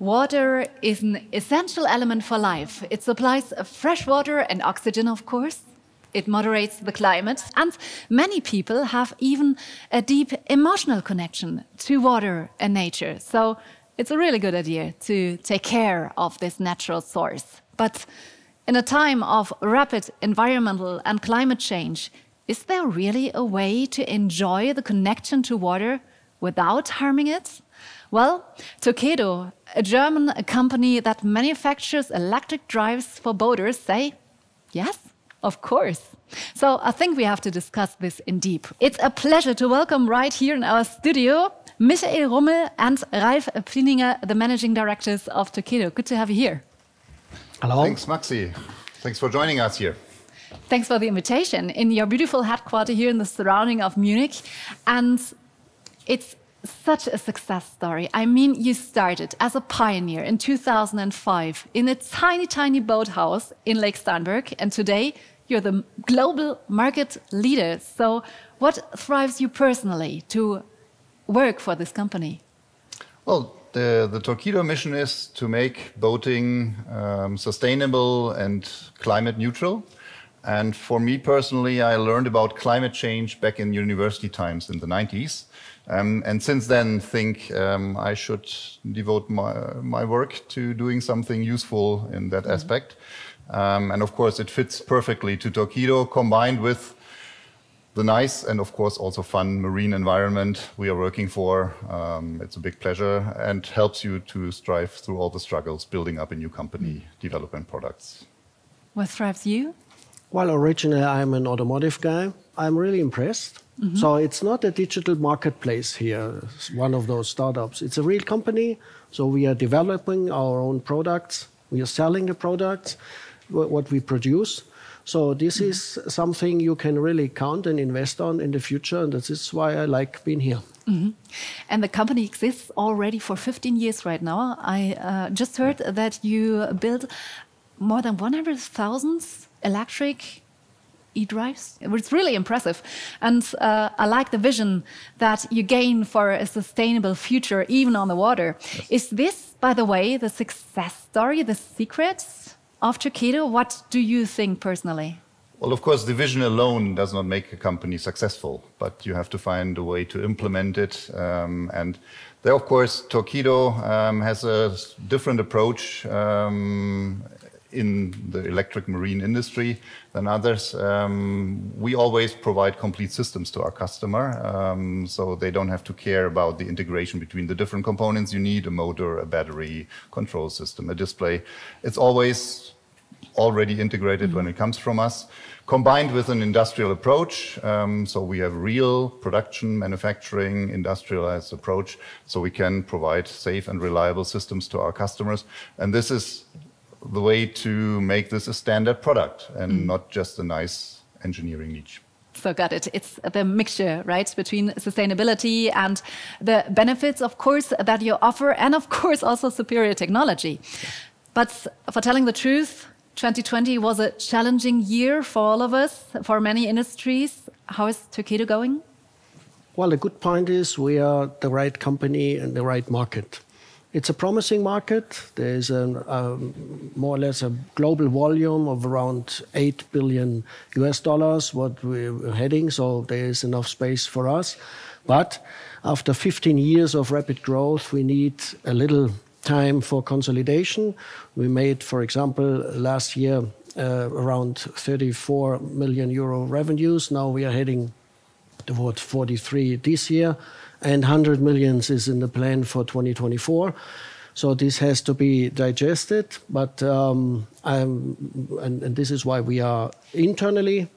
Water is an essential element for life. It supplies fresh water and oxygen, of course. It moderates the climate. And many people have even a deep emotional connection to water and nature. So it's a really good idea to take care of this natural source. But in a time of rapid environmental and climate change, is there really a way to enjoy the connection to water without harming it? Well, Torqeedo, a German company that manufactures electric drives for boaters, say, yes, of course. So I think we have to discuss this in deep. It's a pleasure to welcome right here in our studio Michael Rummel and Ralf Plininger, the managing directors of Torqeedo. Good to have you here. Hello. Thanks, Maxi. Thanks for joining us here. Thanks for the invitation in your beautiful headquarters here in the surrounding of Munich. And it's such a success story. I mean, you started as a pioneer in 2005 in a tiny, tiny boathouse in Lake Starnberg. And today you're the global market leader. So what drives you personally to work for this company? Well, the Torqeedo mission is to make boating sustainable and climate neutral. And for me personally, I learned about climate change back in university times in the 90s. And since then, think I should devote my work to doing something useful in that aspect. And of course, it fits perfectly to Torqeedo, combined with the nice and of course also fun marine environment we are working for. It's a big pleasure and helps you to strive through all the struggles, building up a new company, developing products. What drives you? Well, originally I'm an automotive guy. I'm really impressed. So it's not a digital marketplace here, it's one of those startups. It's a real company. So we are developing our own products. We are selling the products, what we produce. So this is something you can really count and invest on in the future. And this is why I like being here. And the company exists already for 15 years right now. I just heard that you built more than 100,000 electric e-drives. It's really impressive. And I like the vision that you gain for a sustainable future, even on the water. Yes. Is this, by the way, the success story, the secret of Torqeedo? What do you think personally? Well, of course, the vision alone does not make a company successful, but you have to find a way to implement it. And there, of course, Torqeedo has a different approach in the electric marine industry than others. We always provide complete systems to our customer, so they don't have to care about the integration between the different components you need, a motor, a battery, control system, a display. It's always already integrated when it comes from us, combined with an industrial approach. So we have real production, manufacturing, industrialized approach, so we can provide safe and reliable systems to our customers. And this is the way to make this a standard product and not just a nice engineering niche. So got it. It's the mixture, right, between sustainability and the benefits, of course, that you offer, and of course also superior technology. But for telling the truth, 2020 was a challenging year for all of us, for many industries. How is Torqeedo going? Well, the good point is we are the right company and the right market. It's a promising market. There is more or less a global volume of around $8 billion what we're heading, so there is enough space for us. But after 15 years of rapid growth, we need a little time for consolidation. We made, for example, last year around 34 million euro revenues. Now we are heading towards 43 this year, and 100 million is in the plan for 2024. So this has to be digested, but and this is why we are internally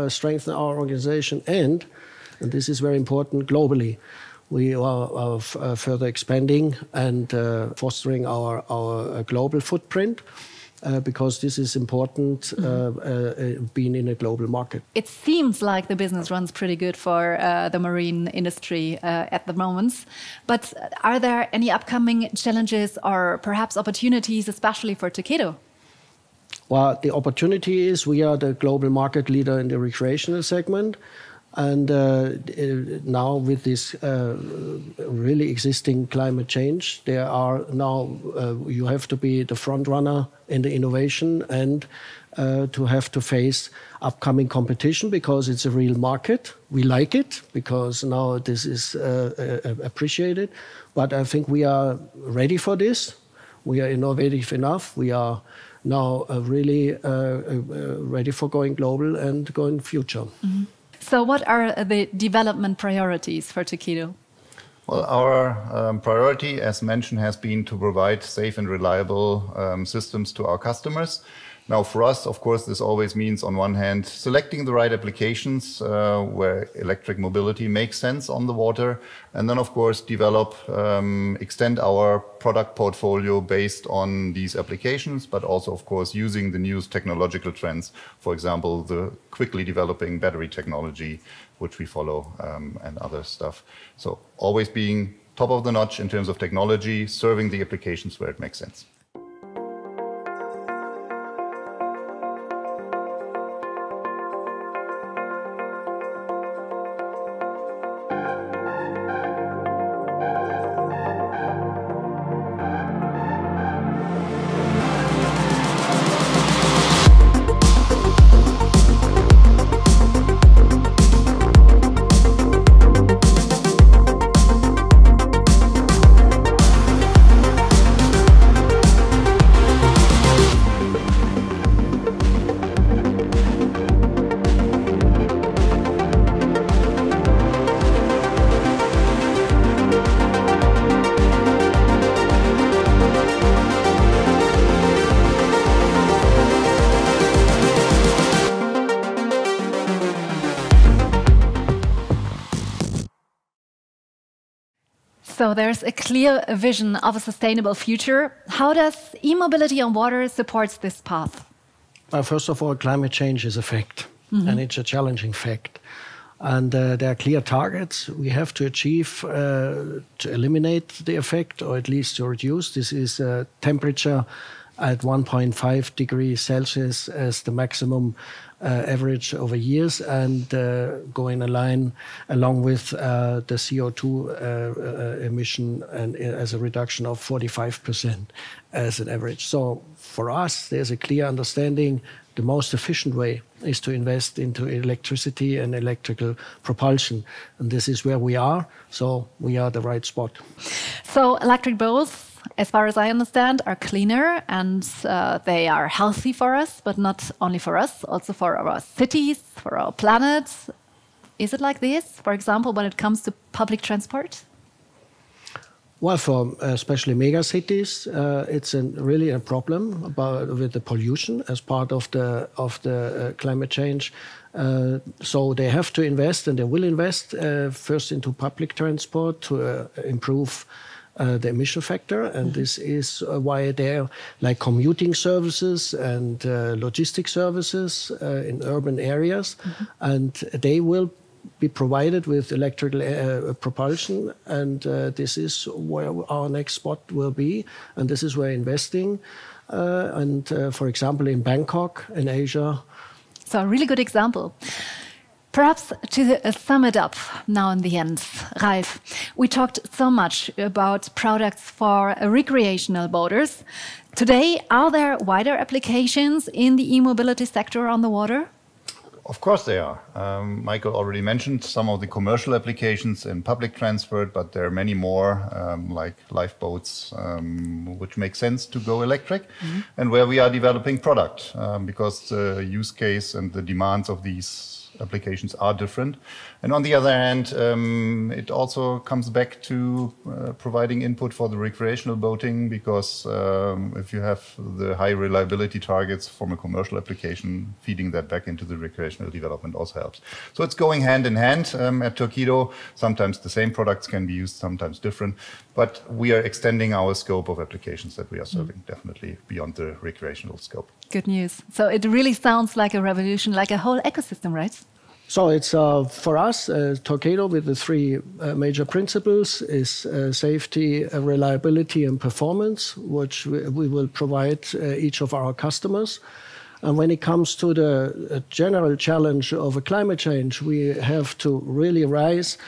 strengthening our organization, and this is very important globally. We are further expanding and fostering our global footprint. Because this is important, being in a global market. It seems like the business runs pretty good for the marine industry at the moment. But are there any upcoming challenges or perhaps opportunities, especially for Torqeedo? Well, the opportunity is we are the global market leader in the recreational segment. And now with this really existing climate change, there are now, you have to be the front runner in the innovation and to have to face upcoming competition because it's a real market. We like it because now this is appreciated. But I think we are ready for this. We are innovative enough. We are now really ready for going global and going future. Mm-hmm. So what are the development priorities for Torqeedo? Well, our priority, as mentioned, has been to provide safe and reliable systems to our customers. Now, for us, of course, this always means, on one hand, selecting the right applications where electric mobility makes sense on the water, and then, of course, develop, extend our product portfolio based on these applications, but also, of course, using the newest technological trends, for example, the quickly developing battery technology, which we follow, and other stuff. So always being top of the notch in terms of technology, serving the applications where it makes sense. So there's a clear vision of a sustainable future. How does e-mobility on water support this path? First of all, climate change is a fact, and it's a challenging fact. And there are clear targets we have to achieve to eliminate the effect, or at least to reduce. This is temperature at 1.5 degrees Celsius as the maximum average over years, and going along with the CO2 emission and as a reduction of 45% as an average. So for us, there's a clear understanding the most efficient way is to invest into electricity and electrical propulsion. And this is where we are, so we are the right spot. So electric boats, as far as I understand, are cleaner and they are healthy for us, but not only for us, also for our cities, for our planet. Is it like this, for example, when it comes to public transport? Well, for especially megacities, it's really a problem with the pollution as part of the climate change. So they have to invest, and they will invest first into public transport to improve the emission factor, and this is why they're like commuting services and logistic services in urban areas, and they will be provided with electrical propulsion, and this is where our next spot will be, and this is where investing, and for example in Bangkok in Asia. So a really good example. Perhaps to sum it up now in the end, Ralf, we talked so much about products for recreational boaters. Today, are there wider applications in the e-mobility sector on the water? Of course they are. Michael already mentioned some of the commercial applications in public transport, but there are many more, like lifeboats, which make sense to go electric, and where we are developing product, because the use case and the demands of these applications are different. And on the other hand, it also comes back to providing input for the recreational boating, because if you have the high reliability targets from a commercial application, feeding that back into the recreational development also helps. So it's going hand in hand at Torqeedo. Sometimes the same products can be used, sometimes different, but we are extending our scope of applications that we are serving, definitely beyond the recreational scope. Good news. So it really sounds like a revolution, like a whole ecosystem, right? So it's for us, Torqeedo, with the three major principles, is safety, reliability, and performance, which we will provide each of our customers. And when it comes to the general challenge of a climate change, we have to really rise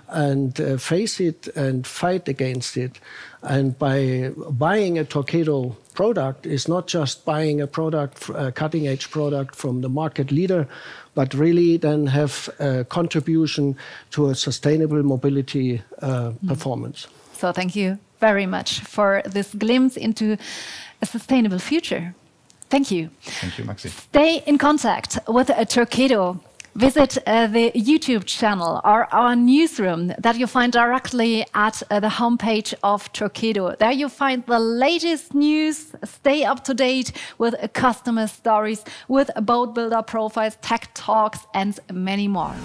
and face it and fight against it. And by buying a Torqeedo product is not just buying a product, a cutting-edge product from the market leader, but really then have a contribution to a sustainable mobility performance. So thank you very much for this glimpse into a sustainable future. Thank you. Thank you, Maxi. Stay in contact with Torqeedo. Visit the YouTube channel or our newsroom that you find directly at the homepage of Torqeedo. There you find the latest news, stay up to date with customer stories, with boat builder profiles, tech talks, and many more.